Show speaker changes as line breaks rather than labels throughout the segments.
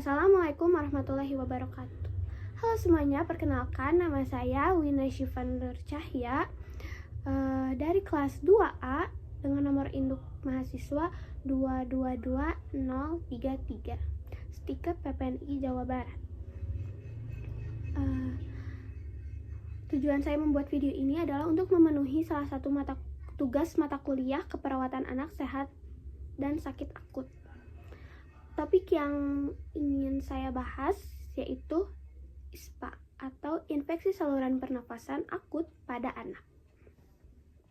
Assalamualaikum warahmatullahi wabarakatuh. Halo semuanya, perkenalkan nama saya Wina Syifa Nur Cahya dari kelas 2A dengan nomor induk mahasiswa 222033, stiker PPNI Jawa Barat. Tujuan saya membuat video ini adalah untuk memenuhi salah satu tugas mata kuliah keperawatan anak sehat dan sakit akut. Topik yang ingin saya bahas yaitu ISPA atau infeksi saluran pernafasan akut pada anak.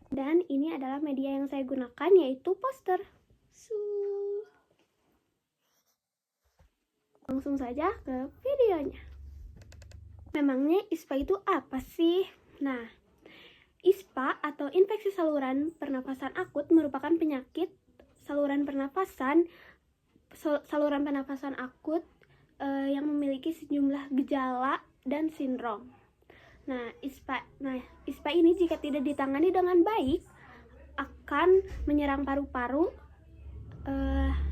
Dan ini adalah media yang saya gunakan yaitu poster. Langsung saja ke videonya. Memangnya ISPA itu apa sih? Nah, ISPA atau infeksi saluran pernafasan akut merupakan penyakit saluran pernafasan akut yang memiliki sejumlah gejala dan sindrom. Nah, ISPA ini jika tidak ditangani dengan baik akan menyerang paru-paru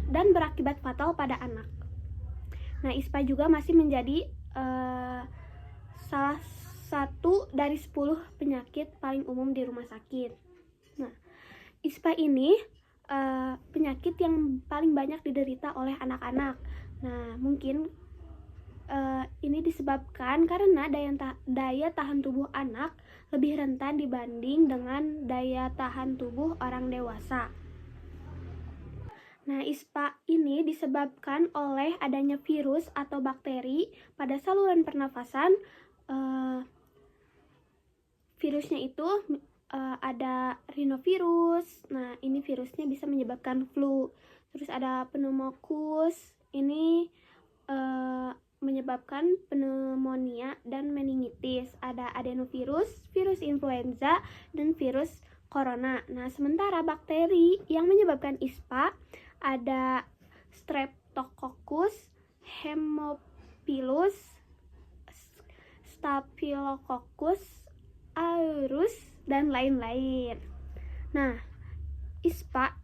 dan berakibat fatal pada anak. Nah, ISPA juga masih menjadi salah satu dari 10 penyakit paling umum di rumah sakit. Nah, ISPA ini penyakit yang paling banyak diderita oleh anak-anak. Nah, mungkin ini disebabkan karena daya tahan tubuh anak lebih rentan dibanding dengan daya tahan tubuh orang dewasa. Nah, ISPA ini disebabkan oleh adanya virus atau bakteri pada saluran pernafasan. Virusnya itu ada rhinovirus. Nah, ini virusnya bisa menyebabkan flu. Terus ada pneumococcus, ini menyebabkan pneumonia dan meningitis. Ada adenovirus, virus influenza, dan virus corona. Nah, sementara bakteri yang menyebabkan ISPA ada Streptococcus, Haemophilus, Staphylococcus aureus, dan lain-lain. Nah, ISPA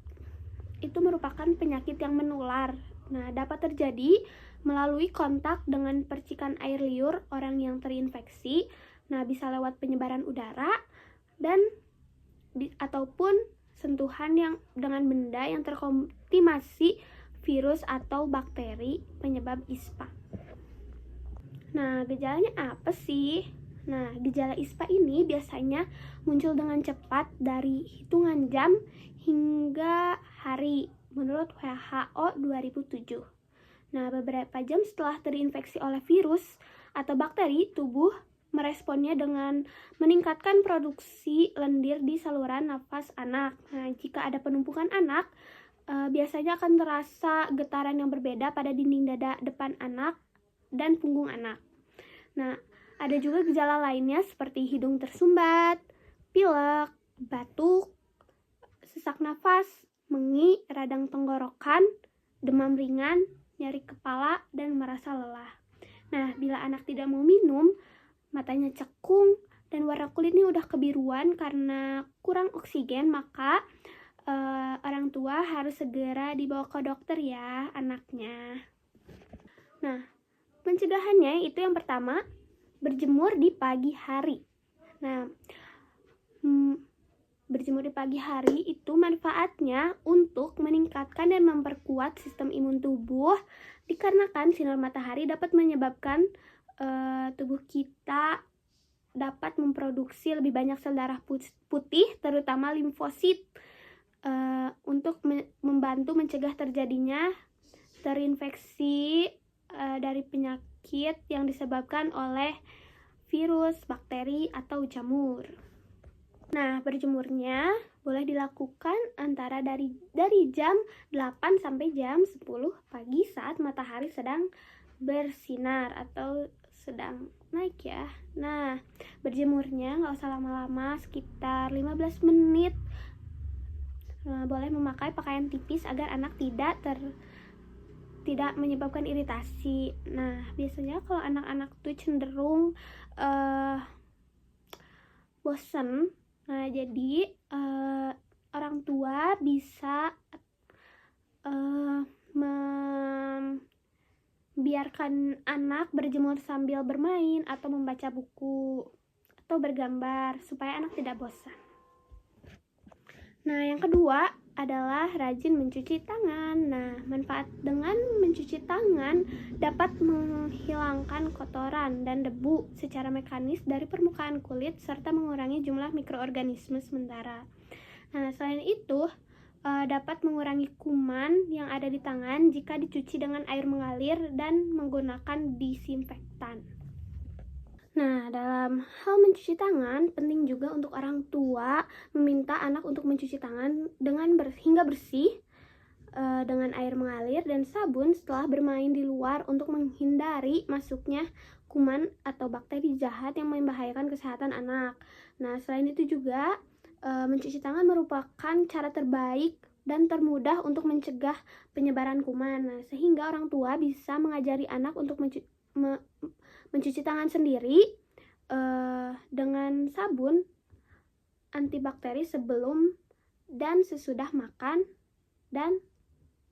itu merupakan penyakit yang menular. Nah, dapat terjadi melalui kontak dengan percikan air liur orang yang terinfeksi. Nah, bisa lewat penyebaran udara dan ataupun sentuhan yang dengan benda yang terkontaminasi virus atau bakteri penyebab ISPA. Nah, gejalanya apa sih? Nah, gejala ISPA ini biasanya muncul dengan cepat dari hitungan jam hingga hari menurut WHO 2007. Nah, beberapa jam setelah terinfeksi oleh virus atau bakteri, tubuh meresponnya dengan meningkatkan produksi lendir di saluran nafas anak. Nah, jika ada penumpukan anak, biasanya akan terasa getaran yang berbeda pada dinding dada depan anak dan punggung anak. Nah, ada juga gejala lainnya seperti hidung tersumbat, pilek, batuk, sesak nafas, mengi, radang tenggorokan, demam ringan, nyeri kepala, dan merasa lelah. Nah, bila anak tidak mau minum, matanya cekung, dan warna kulitnya udah kebiruan karena kurang oksigen, maka orang tua harus segera dibawa ke dokter ya anaknya. Nah, pencegahannya itu yang pertama, berjemur di pagi hari. Nah, berjemur di pagi hari itu manfaatnya untuk meningkatkan dan memperkuat sistem imun tubuh, dikarenakan sinar matahari dapat menyebabkan tubuh kita dapat memproduksi lebih banyak sel darah putih, terutama limfosit, untuk membantu mencegah terjadinya terinfeksi dari penyakit yang disebabkan oleh virus, bakteri, atau jamur. Nah, berjemurnya boleh dilakukan antara dari jam 8 sampai jam 10 pagi saat matahari sedang bersinar atau sedang naik ya. Nah, berjemurnya nggak usah lama-lama, sekitar 15 menit. Boleh memakai pakaian tipis agar anak tidak menyebabkan iritasi. Nah, biasanya kalau anak-anak tuh cenderung bosen. Nah, jadi orang tua bisa biarkan anak berjemur sambil bermain atau membaca buku atau bergambar supaya anak tidak bosan. Nah, yang kedua adalah rajin mencuci tangan. Nah, manfaat dengan mencuci tangan dapat menghilangkan kotoran dan debu secara mekanis dari permukaan kulit serta mengurangi jumlah mikroorganisme sementara. Nah, selain itu, dapat mengurangi kuman yang ada di tangan jika dicuci dengan air mengalir dan menggunakan disinfektan. Nah, dalam hal mencuci tangan, penting juga untuk orang tua meminta anak untuk mencuci tangan hingga bersih dengan air mengalir dan sabun setelah bermain di luar untuk menghindari masuknya kuman atau bakteri jahat yang membahayakan kesehatan anak. Nah, selain itu juga mencuci tangan merupakan cara terbaik dan termudah untuk mencegah penyebaran kuman. Nah, sehingga orang tua bisa mengajari anak untuk mencuci tangan sendiri dengan sabun antibakteri sebelum dan sesudah makan dan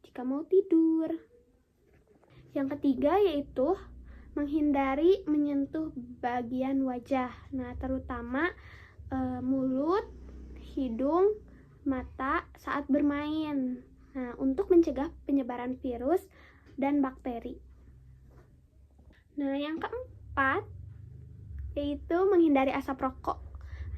jika mau tidur. Yang ketiga yaitu menghindari menyentuh bagian wajah. Nah, terutama mulut, hidung, mata saat bermain. Nah, untuk mencegah penyebaran virus dan bakteri. Nah, yang keempat yaitu menghindari asap rokok.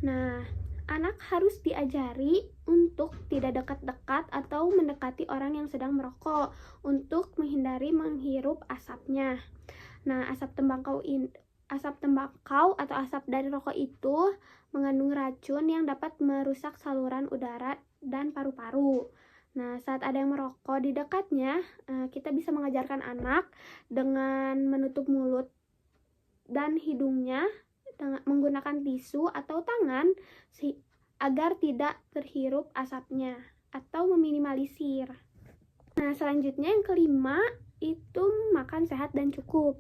Nah, anak harus diajari untuk tidak dekat-dekat atau mendekati orang yang sedang merokok untuk menghindari menghirup asapnya. Nah, asap tembakau atau asap dari rokok itu mengandung racun yang dapat merusak saluran udara dan paru-paru. Nah, saat ada yang merokok di dekatnya, kita bisa mengajarkan anak dengan menutup mulut dan hidungnya menggunakan tisu atau tangan agar tidak terhirup asapnya atau meminimalisir. Nah, selanjutnya yang kelima itu makan sehat dan cukup.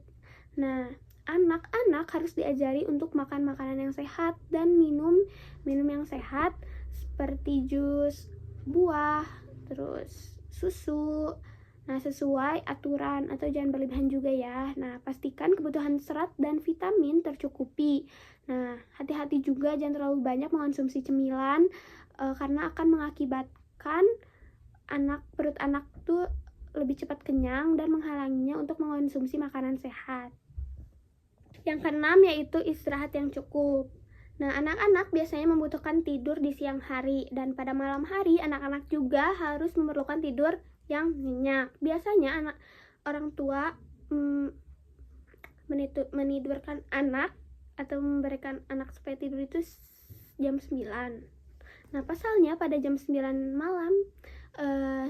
Nah, anak-anak harus diajari untuk makan makanan yang sehat dan minum yang sehat seperti jus, buah, terus susu. Nah, sesuai aturan atau jangan berlebihan juga ya. Nah, pastikan kebutuhan serat dan vitamin tercukupi. Nah, hati-hati juga jangan terlalu banyak mengonsumsi cemilan karena akan mengakibatkan perut anak tuh lebih cepat kenyang dan menghalanginya untuk mengonsumsi makanan sehat. Yang keenam yaitu istirahat yang cukup. Nah, anak-anak biasanya membutuhkan tidur di siang hari dan pada malam hari anak-anak juga harus memerlukan tidur yang nyenyak. Biasanya orang tua menidurkan anak atau memberikan anak supaya tidur itu jam 9. Nah, pasalnya pada jam 9 malam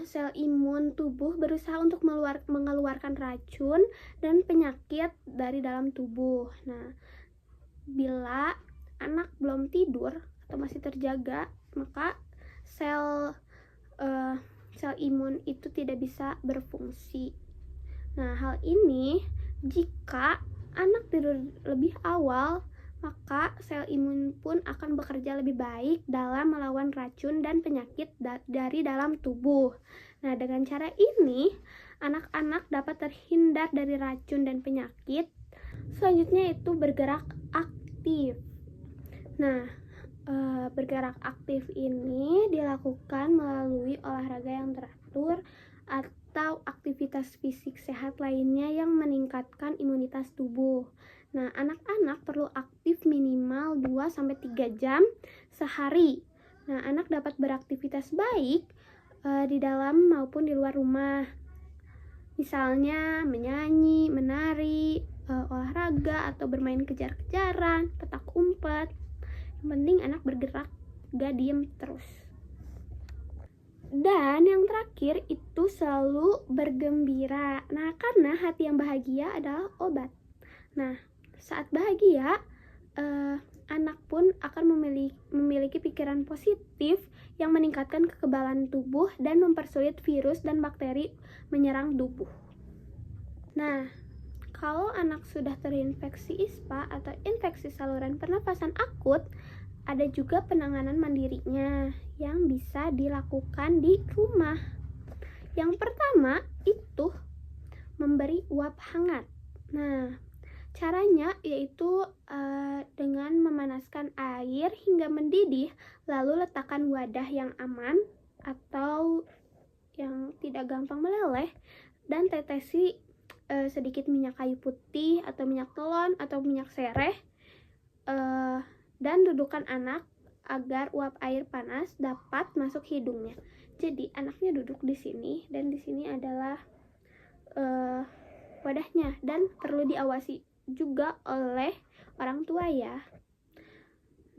sel imun tubuh berusaha untuk mengeluarkan racun dan penyakit dari dalam tubuh. Nah, bila anak belum tidur atau masih terjaga, maka sel imun itu tidak bisa berfungsi. Nah, hal ini jika anak tidur lebih awal, maka sel imun pun akan bekerja lebih baik dalam melawan racun dan penyakit dari dalam tubuh. Nah, dengan cara ini, anak-anak dapat terhindar dari racun dan penyakit. Selanjutnya itu bergerak aktif. Nah, bergerak aktif ini dilakukan melalui olahraga yang teratur atau aktivitas fisik sehat lainnya yang meningkatkan imunitas tubuh. Nah, anak-anak perlu aktif minimal 2-3 jam sehari. Nah, anak dapat beraktivitas baik di dalam maupun di luar rumah. Misalnya menyanyi, menari, olahraga atau bermain kejar-kejaran, petak umpet. Yang penting anak bergerak, gak diem terus. Dan yang terakhir itu selalu bergembira. Nah, karena hati yang bahagia adalah obat. Nah, saat bahagia, anak pun akan memiliki pikiran positif yang meningkatkan kekebalan tubuh dan mempersulit virus dan bakteri menyerang tubuh. Nah, kalau anak sudah terinfeksi ISPA atau infeksi saluran pernafasan akut, ada juga penanganan mandirinya yang bisa dilakukan di rumah. Yang pertama itu memberi uap hangat. Nah, caranya yaitu dengan memanaskan air hingga mendidih, lalu letakkan wadah yang aman atau yang tidak gampang meleleh, dan tetesi sedikit minyak kayu putih atau minyak telon atau minyak sereh, dan dudukkan anak agar uap air panas dapat masuk hidungnya. Jadi anaknya duduk di sini dan di sini adalah wadahnya, dan perlu diawasi juga oleh orang tua ya.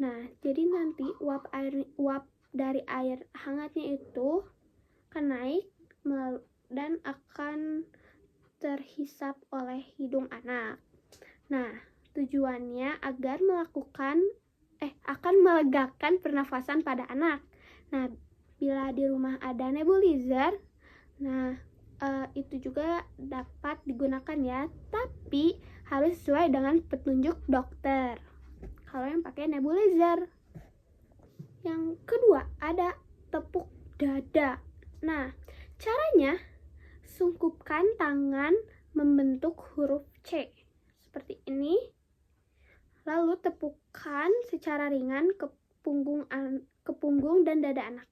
Nah, jadi nanti uap dari air hangatnya itu akan naik dan akan terhisap oleh hidung anak. Nah, tujuannya agar akan melegakan pernafasan pada anak. Nah, bila di rumah ada nebulizer, nah itu juga dapat digunakan ya, tapi harus sesuai dengan petunjuk dokter kalau yang pakai nebulizer. Yang kedua ada tepuk dada. Nah, caranya sungkupkan tangan membentuk huruf C seperti ini, lalu tepukkan secara ringan ke punggung dan dada anak.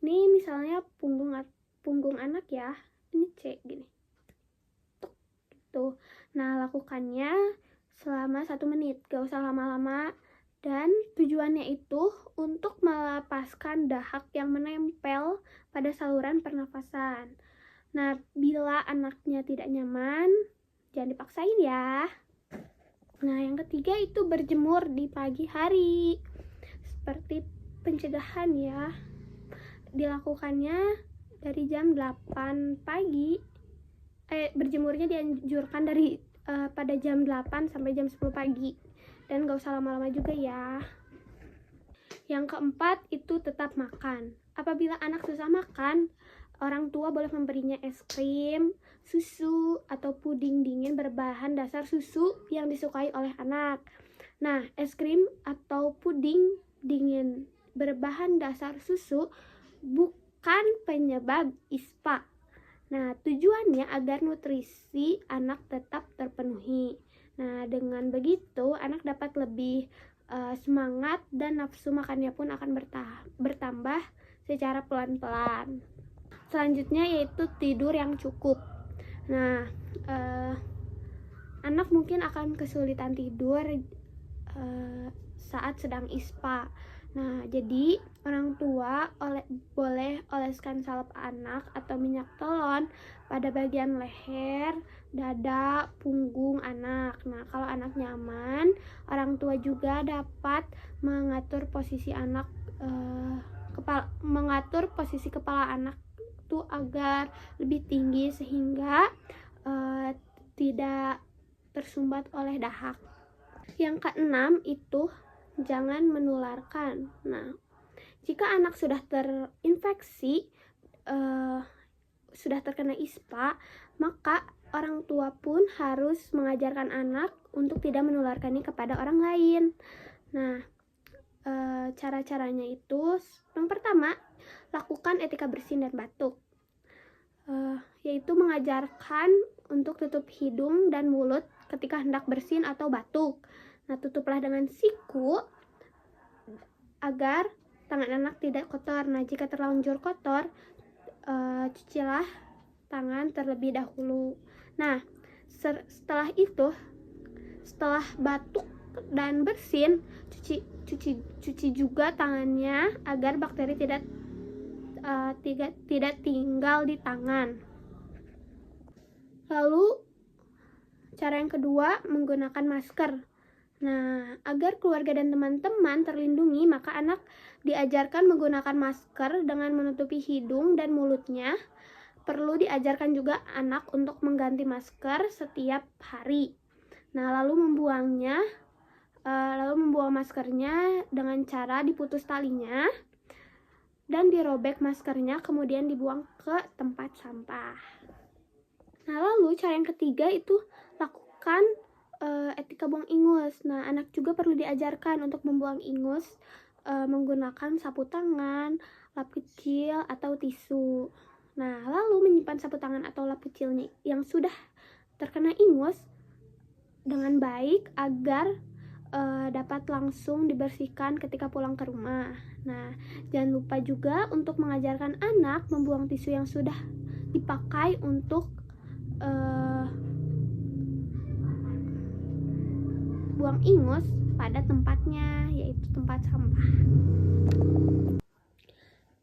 Ini misalnya punggung anak ya, ini C gini. Tuh. Nah, lakukannya selama 1 menit, gak usah lama-lama. Dan tujuannya itu untuk melepaskan dahak yang menempel pada saluran pernafasan. Nah, bila anaknya tidak nyaman, jangan dipaksain ya. Nah, yang ketiga itu berjemur di pagi hari. Seperti pencegahan ya. Dilakukannya dari jam 8 pagi. Berjemurnya dianjurkan dari pada jam 8 sampai jam 10 pagi. Dan gak usah lama-lama juga ya. Yang keempat itu tetap makan. Apabila anak susah makan, orang tua boleh memberinya es krim, susu, atau puding dingin berbahan dasar susu yang disukai oleh anak. Nah, es krim atau puding dingin berbahan dasar susu bukan penyebab ISPA. Nah, tujuannya agar nutrisi anak tetap terpenuhi. Nah, dengan begitu anak dapat lebih semangat dan nafsu makannya pun akan bertambah secara pelan-pelan. Selanjutnya yaitu tidur yang cukup. Nah, anak mungkin akan kesulitan tidur saat sedang ISPA. Nah, jadi orang tua boleh oleskan salep anak atau minyak telon pada bagian leher, dada, punggung anak. Nah, kalau anak nyaman, orang tua juga dapat mengatur posisi kepala anak itu agar lebih tinggi sehingga tidak tersumbat oleh dahak. Yang keenam itu jangan menularkan. Nah, jika anak sudah terinfeksi, sudah terkena ISPA, maka orang tua pun harus mengajarkan anak untuk tidak menularkannya kepada orang lain. Nah, cara-caranya itu, yang pertama, lakukan etika bersin dan batuk, yaitu mengajarkan untuk tutup hidung dan mulut ketika hendak bersin atau batuk. Nah, tutuplah dengan siku agar tangan anak tidak kotor. Nah, jika terlanjur kotor, cucilah tangan terlebih dahulu. Nah, setelah itu, setelah batuk dan bersin, cuci juga tangannya agar bakteri tidak tinggal di tangan. Lalu, cara yang kedua, menggunakan masker. Nah, agar keluarga dan teman-teman terlindungi, maka anak diajarkan menggunakan masker dengan menutupi hidung dan mulutnya. Perlu diajarkan juga anak untuk mengganti masker setiap hari. Nah, lalu membuang maskernya dengan cara diputus talinya dan dirobek maskernya, kemudian dibuang ke tempat sampah. Nah, lalu cara yang ketiga itu lakukan etika buang ingus. Nah, anak juga perlu diajarkan untuk membuang ingus menggunakan sapu tangan, lap kecil, atau tisu. Nah, lalu menyimpan sapu tangan atau lap kecilnya yang sudah terkena ingus dengan baik agar dapat langsung dibersihkan ketika pulang ke rumah. Nah, jangan lupa juga untuk mengajarkan anak membuang tisu yang sudah dipakai untuk buang ingus pada tempatnya, yaitu tempat sampah.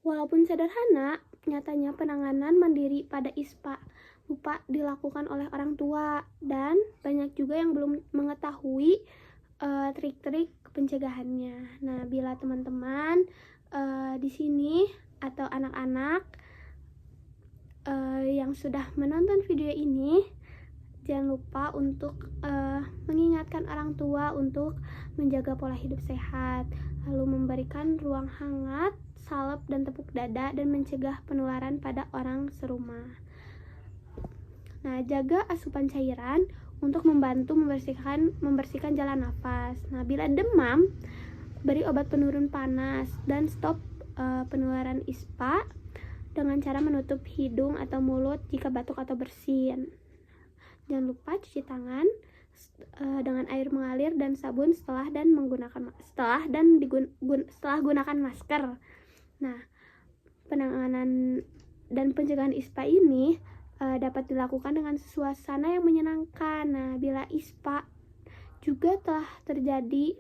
Walaupun sederhana, nyatanya penanganan mandiri pada ISPA lupa dilakukan oleh orang tua, dan banyak juga yang belum mengetahui trik-trik pencegahannya. Nah, bila teman-teman di sini atau anak-anak yang sudah menonton video ini, jangan lupa untuk mengingatkan orang tua untuk menjaga pola hidup sehat, lalu memberikan ruang hangat, salep dan tepuk dada, dan mencegah penularan pada orang serumah. Nah, jaga asupan cairan untuk membantu membersihkan jalan nafas. Nah, bila demam, beri obat penurun panas dan stop penularan ISPA dengan cara menutup hidung atau mulut jika batuk atau bersin. Jangan lupa cuci tangan dengan air mengalir dan sabun setelah gunakan masker. Nah, penanganan dan pencegahan ISPA ini dapat dilakukan dengan suasana yang menyenangkan. Nah, bila ISPA juga telah terjadi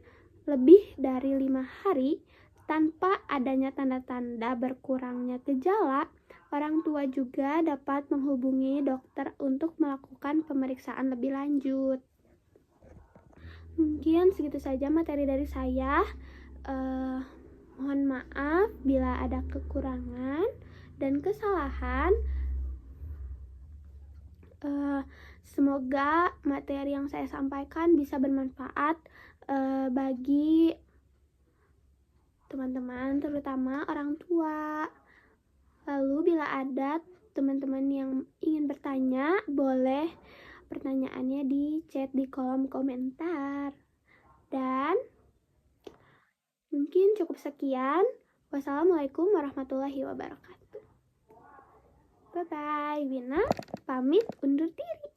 lebih dari 5 hari tanpa adanya tanda-tanda berkurangnya gejala, orang tua juga dapat menghubungi dokter untuk melakukan pemeriksaan lebih lanjut. Mungkin segitu saja materi dari saya. Mohon maaf bila ada kekurangan dan kesalahan. Semoga materi yang saya sampaikan bisa bermanfaat bagi teman-teman, terutama orang tua. Lalu bila ada teman-teman yang ingin bertanya, boleh pertanyaannya di chat di kolom komentar. Dan mungkin cukup sekian. Wassalamualaikum warahmatullahi wabarakatuh. Bye-bye. Wina pamit undur diri.